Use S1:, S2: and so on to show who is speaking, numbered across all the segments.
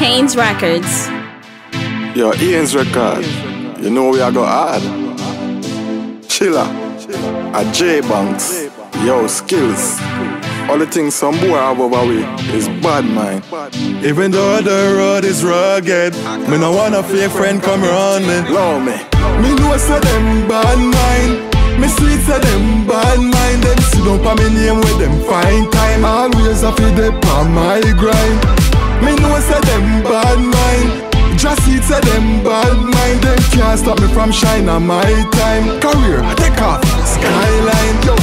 S1: Haynes Records.
S2: Yo, Ian's record. You know we are go hard. Chilla, a J-Banks. Yo, skills. All the things some boy have over we is Badmind.
S3: Even though the road is rugged, me no want a fake friend come around me.
S2: Love me.
S3: Me know say them bad mind. Me sweet say them bad mind. Them sit up on me name with them fine time. Always a feed them on my grind. Me know say them bad mind. Just see say them bad mind. Them can't stop me from shine on my time. Career, take off, skyline. Yo,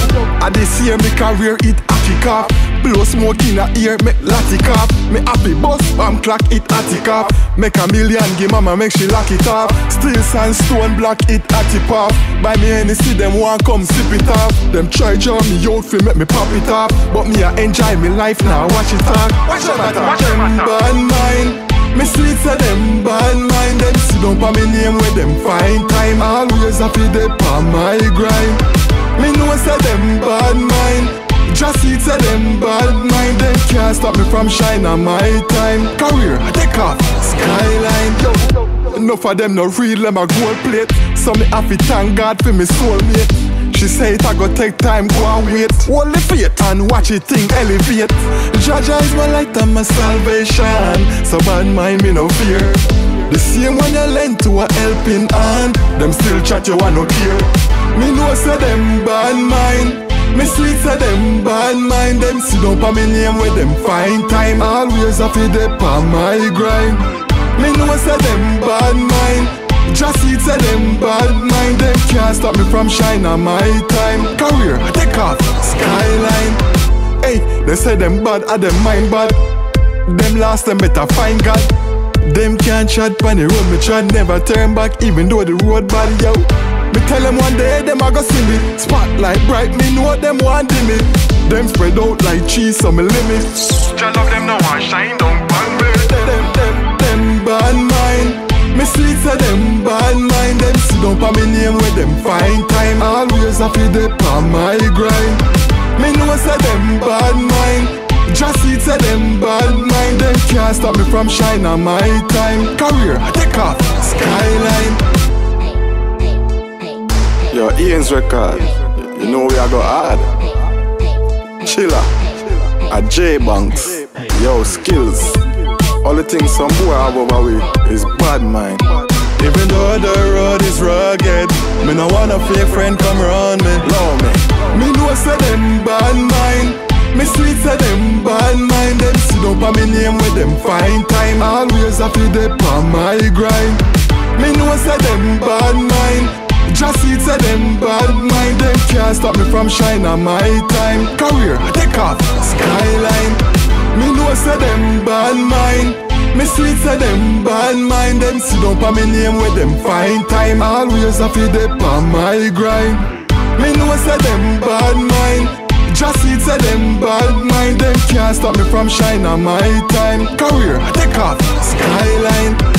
S3: I this year me career it kick off. Blow smoke in a ear, make latty cop. Me happy boss, bam clock it attic up. Make a million, give mama make she lock it up. Steel sandstone block it atty pop. Buy me any see them want come sip it off. Them try draw me out fi make me pop it up. But me I enjoy me life now, watch it talk. Watch it them bad mind. Me sweet say them bad mind. Them sit down pa me name with them fine time. Always a feed them on my grind. Me know say them bad mind. Just see say them bad mind. Them can't stop me from shine on my time. Career, take off, skyline. Yo, enough of them no real, them a gold plate. So me happy thank God for me soulmate. She say it a go take time, go and wait. Hold the faith and watch it thing elevate. Jaja is my light and my salvation. So bad mind me no fear. The same when you lend to a helping hand, them still chat you want no care. Me know say them bad mind. Me sweet say them bad mind. Them sit up on me name with them fine time. Always a feed them on my grind. Me know say them bad mind. Just see say them bad mind. Them can't stop me from shine on my time. Career, take off, skyline. Hey, they say them bad, and them mind bad. Them lost, them better find God. Them can't chat on the road, me try never turn back, even though the road bad, yo. Me tell them one day, them a go see me. Spotlight bright, me know them want me. Them spread out like cheese, so me limit.
S2: Just love them now and shine down on me.
S3: Them bad mind. Me sweet say them bad mind. Them sit down pa me name with them fine time. Always a feed them on my grind. Me know say them bad mind. Just see say them bad mind. Them can't stop me from shine on my time. Career, take off, skyline.
S2: Yo, Ian's record. You know we are go hard. Chilla, a J-Banks. Yo, skills. All the things some boy have over we is Badmind.
S3: Even though the road is rugged, me no want a fake friend come around me.
S2: Love me.
S3: Me know say them bad mind. Me sweet say them bad mind. Them sit up on me name with them fine time. Always a feed them on my grind. Me know say them bad mind. Just see say them bad mind. Them can't stop me from shine on my time. Career, take off, skyline. Me know say them bad mind. Me sweet say them bad mind. Them sit up on me name with them fine time. Always a feed them on my grind. Me know say them bad mind. Just see say them bad mind. Them can't stop me from shine on my time. Career, take off, skyline.